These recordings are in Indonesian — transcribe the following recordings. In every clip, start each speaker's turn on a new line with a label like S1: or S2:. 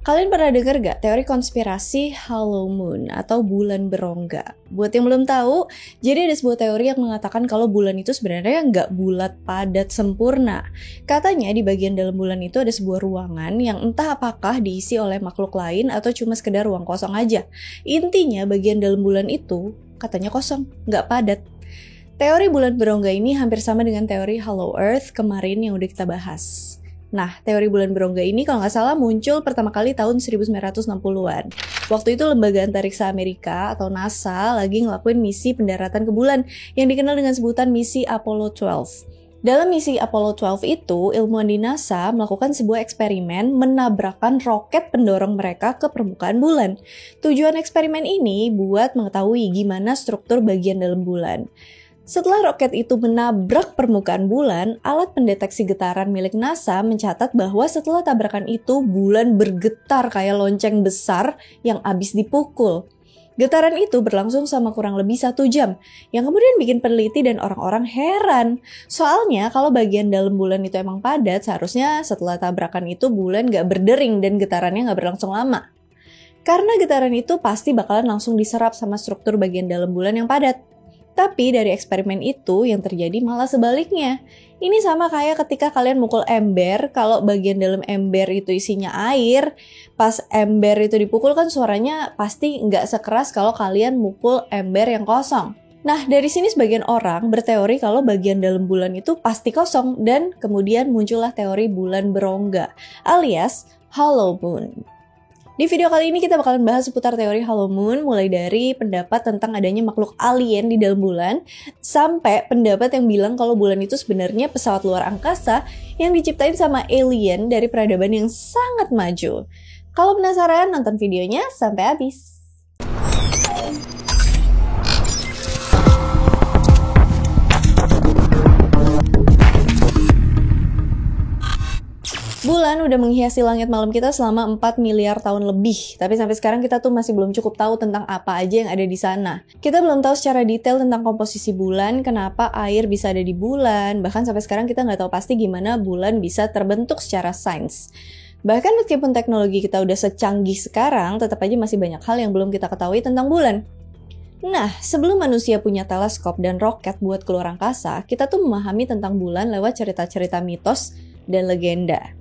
S1: Kalian pernah dengar gak teori konspirasi Hollow Moon atau bulan berongga? Buat yang belum tahu, jadi ada sebuah teori yang mengatakan kalau bulan itu sebenarnya nggak bulat padat sempurna. Katanya di bagian dalam bulan itu ada sebuah ruangan yang entah apakah diisi oleh makhluk lain atau cuma sekedar ruang kosong aja. Intinya bagian dalam bulan itu katanya kosong, nggak padat. Teori bulan berongga ini hampir sama dengan teori Hollow Earth kemarin yang udah kita bahas. Nah, teori bulan berongga ini kalau nggak salah muncul pertama kali tahun 1960-an. Waktu itu Lembaga Antariksa Amerika atau NASA lagi ngelakuin misi pendaratan ke bulan yang dikenal dengan sebutan misi Apollo 12. Dalam misi Apollo 12 itu, ilmuwan di NASA melakukan sebuah eksperimen menabrakkan roket pendorong mereka ke permukaan bulan. Tujuan eksperimen ini buat mengetahui gimana struktur bagian dalam bulan. Setelah roket itu menabrak permukaan bulan, alat pendeteksi getaran milik NASA mencatat bahwa setelah tabrakan itu, bulan bergetar kayak lonceng besar yang abis dipukul. Getaran itu berlangsung selama kurang lebih 1 jam, yang kemudian bikin peneliti dan orang-orang heran. Soalnya kalau bagian dalam bulan itu emang padat, seharusnya setelah tabrakan itu bulan gak berdering dan getarannya gak berlangsung lama. Karena getaran itu pasti bakalan langsung diserap sama struktur bagian dalam bulan yang padat. Tapi dari eksperimen itu yang terjadi malah sebaliknya. Ini sama kayak ketika kalian mukul ember, kalau bagian dalam ember itu isinya air, pas ember itu dipukul kan suaranya pasti nggak sekeras kalau kalian mukul ember yang kosong. Nah, dari sini sebagian orang berteori kalau bagian dalam bulan itu pasti kosong dan kemudian muncullah teori bulan berongga alias Hollow Moon. Di video kali ini kita bakalan bahas seputar teori Hollow Moon, mulai dari pendapat tentang adanya makhluk alien di dalam bulan, sampai pendapat yang bilang kalau bulan itu sebenarnya pesawat luar angkasa yang diciptain sama alien dari peradaban yang sangat maju. Kalau penasaran, nonton videonya sampai habis. Bulan udah menghiasi langit malam kita selama 4 miliar tahun lebih, tapi sampai sekarang kita tuh masih belum cukup tahu tentang apa aja yang ada di sana. Kita belum tahu secara detail tentang komposisi bulan, kenapa air bisa ada di bulan, bahkan sampai sekarang kita nggak tahu pasti gimana bulan bisa terbentuk secara sains. Bahkan meskipun teknologi kita udah secanggih sekarang, tetap aja masih banyak hal yang belum kita ketahui tentang bulan. Nah, sebelum manusia punya teleskop dan roket buat keluar angkasa, kita tuh memahami tentang bulan lewat cerita-cerita mitos dan legenda.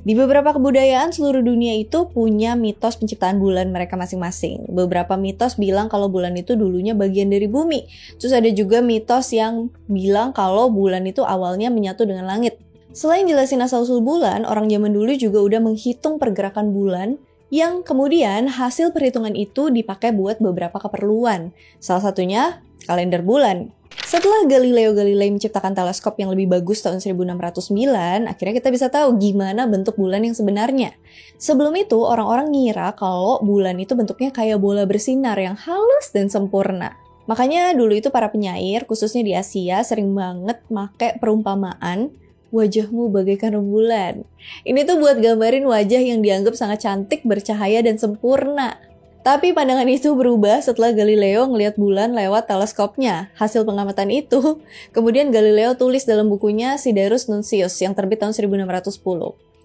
S1: Di beberapa kebudayaan seluruh dunia itu punya mitos penciptaan bulan mereka masing-masing. Beberapa mitos bilang kalau bulan itu dulunya bagian dari bumi. Terus ada juga mitos yang bilang kalau bulan itu awalnya menyatu dengan langit. Selain jelasin asal-usul bulan, orang zaman dulu juga udah menghitung pergerakan bulan yang kemudian hasil perhitungan itu dipakai buat beberapa keperluan. Salah satunya kalender bulan. Setelah Galileo Galilei menciptakan teleskop yang lebih bagus tahun 1609, akhirnya kita bisa tahu gimana bentuk bulan yang sebenarnya. Sebelum itu, orang-orang ngira kalau bulan itu bentuknya kayak bola bersinar yang halus dan sempurna. Makanya dulu itu para penyair, khususnya di Asia, sering banget pakai perumpamaan wajahmu bagaikan rembulan. Ini tuh buat gambarin wajah yang dianggap sangat cantik, bercahaya, dan sempurna. Tapi pandangan itu berubah setelah Galileo ngelihat bulan lewat teleskopnya. Hasil pengamatan itu, kemudian Galileo tulis dalam bukunya Siderus Nuncius yang terbit tahun 1610.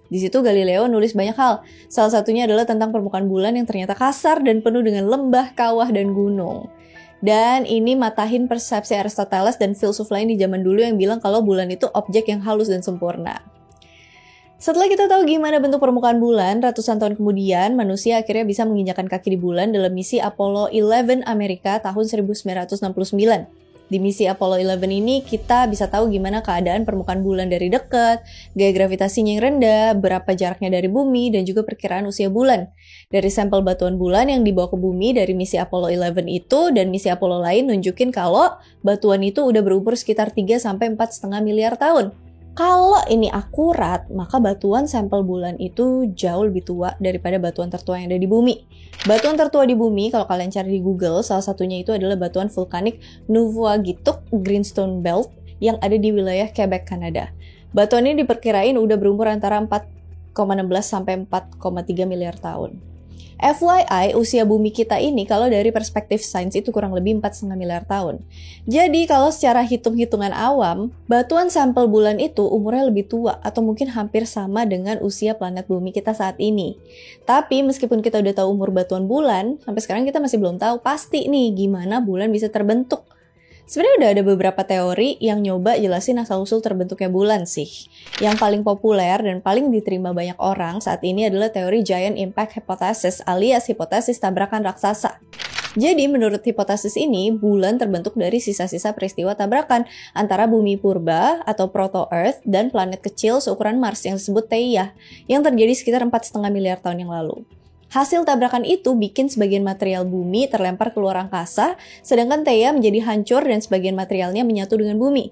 S1: Di situ Galileo nulis banyak hal. Salah satunya adalah tentang permukaan bulan yang ternyata kasar dan penuh dengan lembah, kawah, dan gunung. Dan ini matahin persepsi Aristoteles dan filsuf lain di zaman dulu yang bilang kalau bulan itu objek yang halus dan sempurna. Setelah kita tahu gimana bentuk permukaan bulan, ratusan tahun kemudian manusia akhirnya bisa menginjakan kaki di bulan dalam misi Apollo 11 Amerika tahun 1969. Di misi Apollo 11 ini kita bisa tahu gimana keadaan permukaan bulan dari dekat, gaya gravitasinya yang rendah, berapa jaraknya dari bumi, dan juga perkiraan usia bulan. Dari sampel batuan bulan yang dibawa ke bumi dari misi Apollo 11 itu dan misi Apollo lain nunjukin kalau batuan itu udah berumur sekitar 3-4,5 miliar tahun. Kalau ini akurat, maka batuan sampel bulan itu jauh lebih tua daripada batuan tertua yang ada di bumi. Batuan tertua di bumi, kalau kalian cari di Google, salah satunya itu adalah batuan vulkanik Nuvvuagittuq Greenstone Belt yang ada di wilayah Quebec, Kanada. Batuan ini diperkirain udah berumur antara 4,16 sampai 4,3 miliar tahun. FYI, usia bumi kita ini kalau dari perspektif sains itu kurang lebih 4,5 miliar tahun. Jadi kalau secara hitung-hitungan awam, batuan sampel bulan itu umurnya lebih tua atau mungkin hampir sama dengan usia planet bumi kita saat ini. Tapi meskipun kita udah tahu umur batuan bulan, sampai sekarang kita masih belum tahu pasti nih gimana bulan bisa terbentuk. Sebenarnya udah ada beberapa teori yang nyoba jelasin asal-usul terbentuknya bulan sih. Yang paling populer dan paling diterima banyak orang saat ini adalah teori Giant Impact Hypothesis alias hipotesis tabrakan raksasa. Jadi menurut hipotesis ini, bulan terbentuk dari sisa-sisa peristiwa tabrakan antara bumi purba atau proto-Earth dan planet kecil seukuran Mars yang disebut Theia yang terjadi sekitar 4,5 miliar tahun yang lalu. Hasil tabrakan itu bikin sebagian material bumi terlempar ke luar angkasa, sedangkan Theia menjadi hancur dan sebagian materialnya menyatu dengan bumi.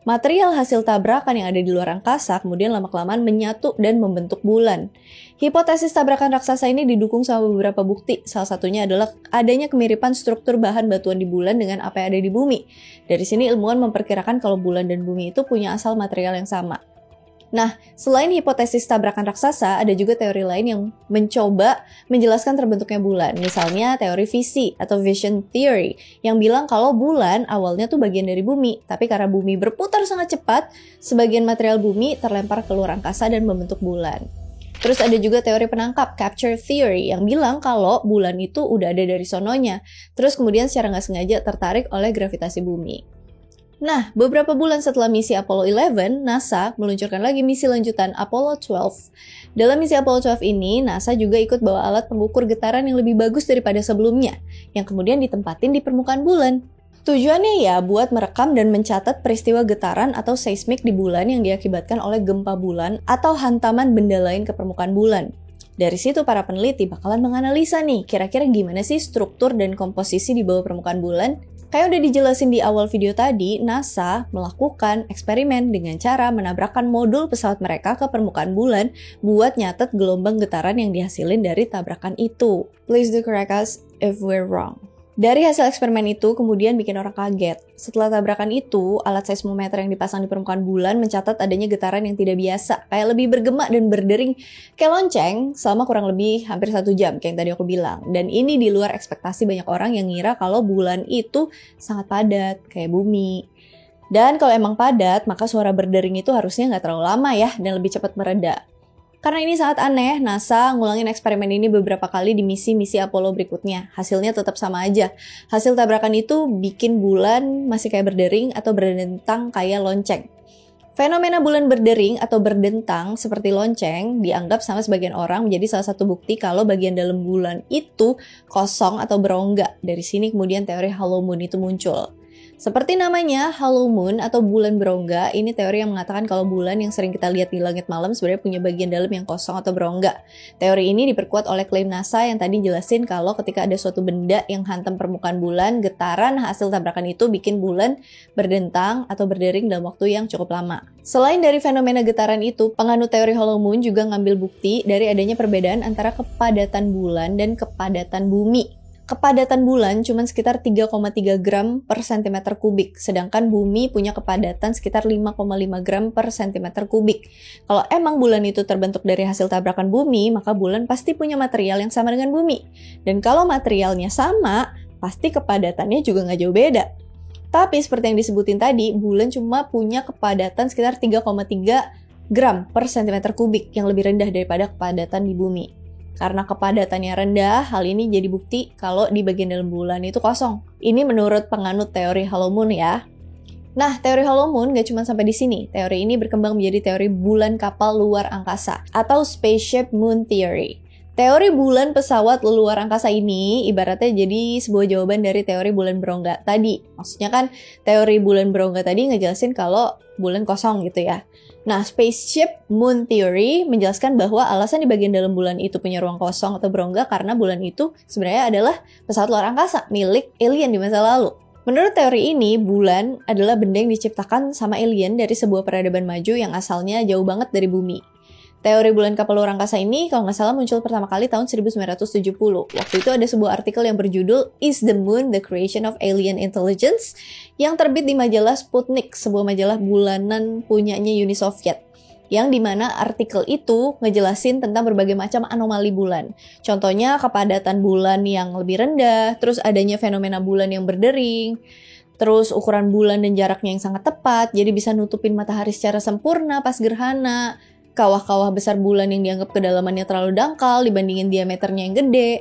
S1: Material hasil tabrakan yang ada di luar angkasa kemudian lama-kelamaan menyatu dan membentuk bulan. Hipotesis tabrakan raksasa ini didukung sama beberapa bukti, salah satunya adalah adanya kemiripan struktur bahan batuan di bulan dengan apa yang ada di bumi. Dari sini ilmuwan memperkirakan kalau bulan dan bumi itu punya asal material yang sama. Nah, selain hipotesis tabrakan raksasa, ada juga teori lain yang mencoba menjelaskan terbentuknya bulan. Misalnya teori visi atau vision theory yang bilang kalau bulan awalnya tuh bagian dari bumi, tapi karena bumi berputar sangat cepat, sebagian material bumi terlempar ke luar angkasa dan membentuk bulan. Terus ada juga teori penangkap, capture theory, yang bilang kalau bulan itu udah ada dari sononya, terus kemudian secara nggak sengaja tertarik oleh gravitasi bumi. Nah, beberapa bulan setelah misi Apollo 11, NASA meluncurkan lagi misi lanjutan Apollo 12. Dalam misi Apollo 12 ini, NASA juga ikut bawa alat pengukur getaran yang lebih bagus daripada sebelumnya, yang kemudian ditempatin di permukaan bulan. Tujuannya ya buat merekam dan mencatat peristiwa getaran atau seismik di bulan yang diakibatkan oleh gempa bulan atau hantaman benda lain ke permukaan bulan. Dari situ para peneliti bakalan menganalisa nih, kira-kira gimana sih struktur dan komposisi di bawah permukaan bulan. Kayak udah dijelasin di awal video tadi, NASA melakukan eksperimen dengan cara menabrakkan modul pesawat mereka ke permukaan bulan buat nyatet gelombang getaran yang dihasilin dari tabrakan itu. Please do correct us if we're wrong. Dari hasil eksperimen itu kemudian bikin orang kaget. Setelah tabrakan itu, alat seismometer yang dipasang di permukaan bulan mencatat adanya getaran yang tidak biasa, kayak lebih bergema dan berdering kayak lonceng selama kurang lebih hampir 1 jam, kayak yang tadi aku bilang. Dan ini di luar ekspektasi banyak orang yang ngira kalau bulan itu sangat padat, kayak bumi. Dan kalau emang padat, maka suara berdering itu harusnya nggak terlalu lama ya, dan lebih cepat mereda. Karena ini sangat aneh, NASA ngulangin eksperimen ini beberapa kali di misi-misi Apollo berikutnya. Hasilnya tetap sama aja. Hasil tabrakan itu bikin bulan masih kayak berdering atau berdentang kayak lonceng. Fenomena bulan berdering atau berdentang seperti lonceng dianggap sama sebagian orang menjadi salah satu bukti kalau bagian dalam bulan itu kosong atau berongga. Dari sini kemudian teori hollow moon itu muncul. Seperti namanya, hollow moon atau bulan berongga, ini teori yang mengatakan kalau bulan yang sering kita lihat di langit malam sebenarnya punya bagian dalam yang kosong atau berongga. Teori ini diperkuat oleh klaim NASA yang tadi jelasin kalau ketika ada suatu benda yang hantam permukaan bulan, getaran hasil tabrakan itu bikin bulan berdentang atau berdering dalam waktu yang cukup lama. Selain dari fenomena getaran itu, penganut teori hollow moon juga ngambil bukti dari adanya perbedaan antara kepadatan bulan dan kepadatan bumi. Kepadatan bulan cuma sekitar 3,3 gram per cm kubik, sedangkan bumi punya kepadatan sekitar 5,5 gram per cm kubik. Kalau emang bulan itu terbentuk dari hasil tabrakan bumi, maka bulan pasti punya material yang sama dengan bumi. Dan kalau materialnya sama, pasti kepadatannya juga nggak jauh beda. Tapi seperti yang disebutin tadi, bulan cuma punya kepadatan sekitar 3,3 gram per cm kubik, yang lebih rendah daripada kepadatan di bumi. Karena kepadatannya rendah, hal ini jadi bukti kalau di bagian dalam bulan itu kosong. Ini menurut penganut teori hollow moon ya. Nah, teori hollow moon gak cuma sampai di sini. Teori ini berkembang menjadi teori bulan kapal luar angkasa atau spaceship moon theory. Teori bulan pesawat luar angkasa ini ibaratnya jadi sebuah jawaban dari teori bulan berongga tadi. Maksudnya kan teori bulan berongga tadi ngejelasin kalau bulan kosong gitu ya. Nah, spaceship moon theory menjelaskan bahwa alasan di bagian dalam bulan itu punya ruang kosong atau berongga karena bulan itu sebenarnya adalah pesawat luar angkasa milik alien di masa lalu. Menurut teori ini, bulan adalah benda yang diciptakan sama alien dari sebuah peradaban maju yang asalnya jauh banget dari bumi. Teori bulan kapal luar angkasa ini kalau nggak salah muncul pertama kali tahun 1970. Waktu itu ada sebuah artikel yang berjudul Is the Moon the Creation of Alien Intelligence? Yang terbit di majalah Sputnik, sebuah majalah bulanan punyanya Uni Soviet. yang dimana artikel itu ngejelasin tentang berbagai macam anomali bulan. Contohnya kepadatan bulan yang lebih rendah, terus adanya fenomena bulan yang berdering, terus ukuran bulan dan jaraknya yang sangat tepat, jadi bisa nutupin matahari secara sempurna pas gerhana, kawah-kawah besar bulan yang dianggap kedalamannya terlalu dangkal dibandingin diameternya yang gede.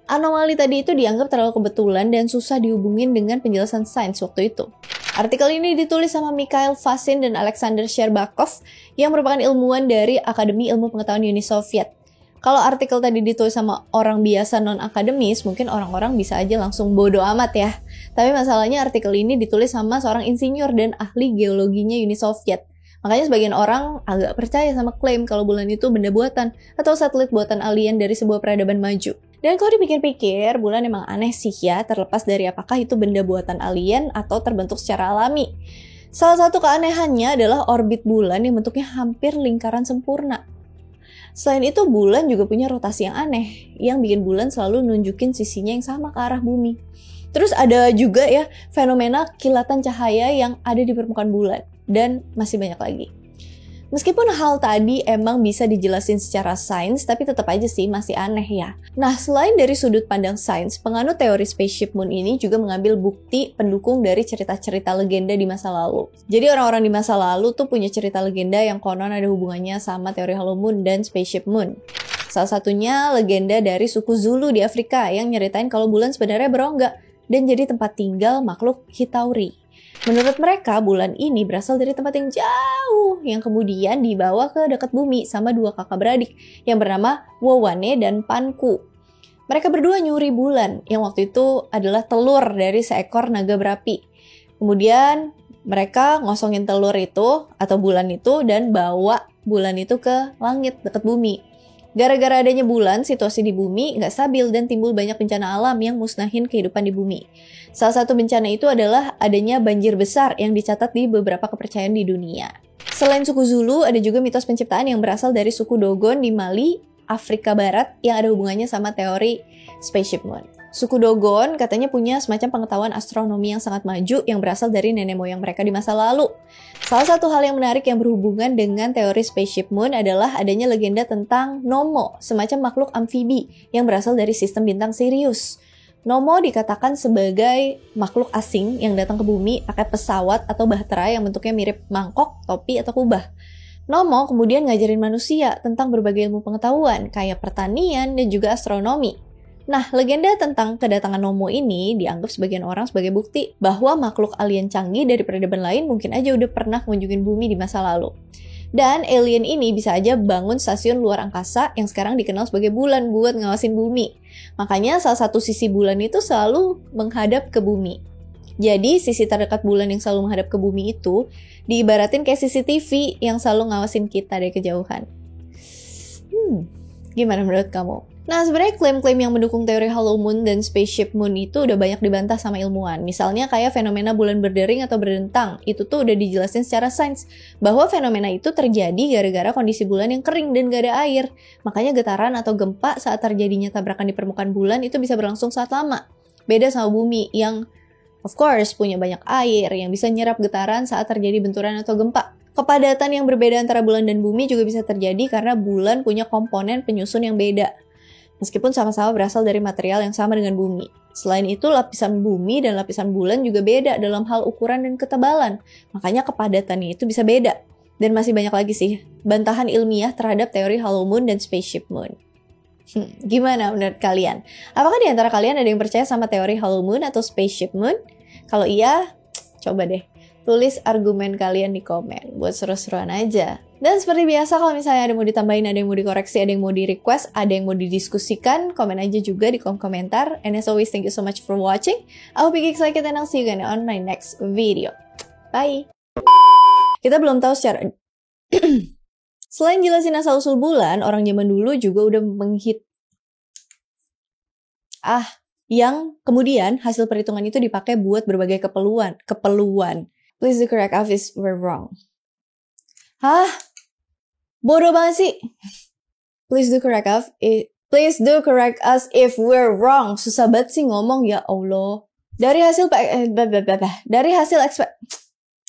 S1: Anomali tadi itu dianggap terlalu kebetulan dan susah dihubungin dengan penjelasan sains waktu itu. Artikel ini ditulis sama Mikhail Fasin dan Alexander Sherbakov yang merupakan ilmuwan dari Akademi Ilmu Pengetahuan Uni Soviet. Kalau artikel tadi ditulis sama orang biasa non-akademis, mungkin orang-orang bisa aja langsung bodo amat ya. Tapi masalahnya artikel ini ditulis sama seorang insinyur dan ahli geologinya Uni Soviet. Makanya sebagian orang agak percaya sama klaim kalau bulan itu benda buatan atau satelit buatan alien dari sebuah peradaban maju. Dan kalau dipikir-pikir, bulan emang aneh sih ya, terlepas dari apakah itu benda buatan alien atau terbentuk secara alami. Salah satu keanehannya adalah orbit bulan yang bentuknya hampir lingkaran sempurna. Selain itu, bulan juga punya rotasi yang aneh, yang bikin bulan selalu nunjukin sisinya yang sama ke arah bumi. Terus ada juga ya, fenomena kilatan cahaya yang ada di permukaan bulan, dan masih banyak lagi. Meskipun hal tadi emang bisa dijelasin secara sains, tapi tetap aja sih masih aneh ya. Nah, selain dari sudut pandang sains, penganut teori Spaceship Moon ini juga mengambil bukti pendukung dari cerita-cerita legenda di masa lalu. Jadi orang-orang di masa lalu tuh punya cerita legenda yang konon ada hubungannya sama teori Hollow Moon dan Spaceship Moon. Salah satunya legenda dari suku Zulu di Afrika yang nyeritain kalau bulan sebenarnya berongga dan jadi tempat tinggal makhluk Hitauri. Menurut mereka, bulan ini berasal dari tempat yang jauh yang kemudian dibawa ke dekat bumi sama dua kakak beradik yang bernama Wowane dan Panku. Mereka berdua nyuri bulan yang waktu itu adalah telur dari seekor naga berapi. Kemudian mereka ngosongin telur itu atau bulan itu dan bawa bulan itu ke langit dekat bumi. Gara-gara adanya bulan, situasi di bumi nggak stabil dan timbul banyak bencana alam yang musnahin kehidupan di bumi. Salah satu bencana itu adalah adanya banjir besar yang dicatat di beberapa kepercayaan di dunia. Selain suku Zulu, ada juga mitos penciptaan yang berasal dari suku Dogon di Mali, Afrika Barat yang ada hubungannya sama teori Spaceship Moon. Suku Dogon katanya punya semacam pengetahuan astronomi yang sangat maju yang berasal dari nenek moyang mereka di masa lalu. Salah satu hal yang menarik yang berhubungan dengan teori Spaceship Moon adalah adanya legenda tentang Nomo, semacam makhluk amfibi yang berasal dari sistem bintang Sirius. Nomo dikatakan sebagai makhluk asing yang datang ke bumi pakai pesawat atau bahtera yang bentuknya mirip mangkok, topi, atau kubah. Nomo kemudian ngajarin manusia tentang berbagai ilmu pengetahuan kayak pertanian dan juga astronomi. Nah, legenda tentang kedatangan Nomo ini dianggap sebagian orang sebagai bukti bahwa makhluk alien canggih dari peradaban lain mungkin aja udah pernah mengunjungi bumi di masa lalu. Dan alien ini bisa aja bangun stasiun luar angkasa yang sekarang dikenal sebagai bulan buat ngawasin bumi. Makanya salah satu sisi bulan itu selalu menghadap ke bumi. Jadi sisi terdekat bulan yang selalu menghadap ke bumi itu diibaratin kayak CCTV yang selalu ngawasin kita dari kejauhan. Gimana menurut kamu? Nah, sebenarnya klaim-klaim yang mendukung teori Hollow Moon dan Spaceship Moon itu udah banyak dibantah sama ilmuwan. Misalnya kayak fenomena bulan berdering atau berdentang. Itu tuh udah dijelasin secara sains bahwa fenomena itu terjadi gara-gara kondisi bulan yang kering dan gak ada air. Makanya getaran atau gempa saat terjadinya tabrakan di permukaan bulan itu bisa berlangsung sangat lama. Beda sama bumi yang of course punya banyak air yang bisa nyerap getaran saat terjadi benturan atau gempa. Kepadatan yang berbeda antara bulan dan bumi juga bisa terjadi karena bulan punya komponen penyusun yang beda. Meskipun sama-sama berasal dari material yang sama dengan bumi. Selain itu, lapisan bumi dan lapisan bulan juga beda dalam hal ukuran dan ketebalan. Makanya kepadatannya itu bisa beda. Dan masih banyak lagi sih bantahan ilmiah terhadap teori Hollow Moon dan Spaceship Moon. Gimana menurut kalian? Apakah di antara kalian ada yang percaya sama teori Hollow Moon atau Spaceship Moon? Kalau iya, coba deh tulis argumen kalian di komen buat seru-seruan aja. Dan seperti biasa, kalau misalnya ada yang mau ditambahin, ada yang mau dikoreksi, ada yang mau di-request, ada yang mau didiskusikan, komen aja juga di kolom komentar. And as always, thank you so much for watching. I hope you guys like it and I'll see you again on my next video. Bye! Kita belum tahu secara... Selain jelasin asal-usul bulan, orang zaman dulu juga udah yang kemudian hasil perhitungan itu dipakai buat berbagai keperluan. Please do correct us if we're wrong. Hah? Bodoh banget sih. Please do correct us if we're wrong. Susah banget sih ngomong, ya Allah. Dari hasil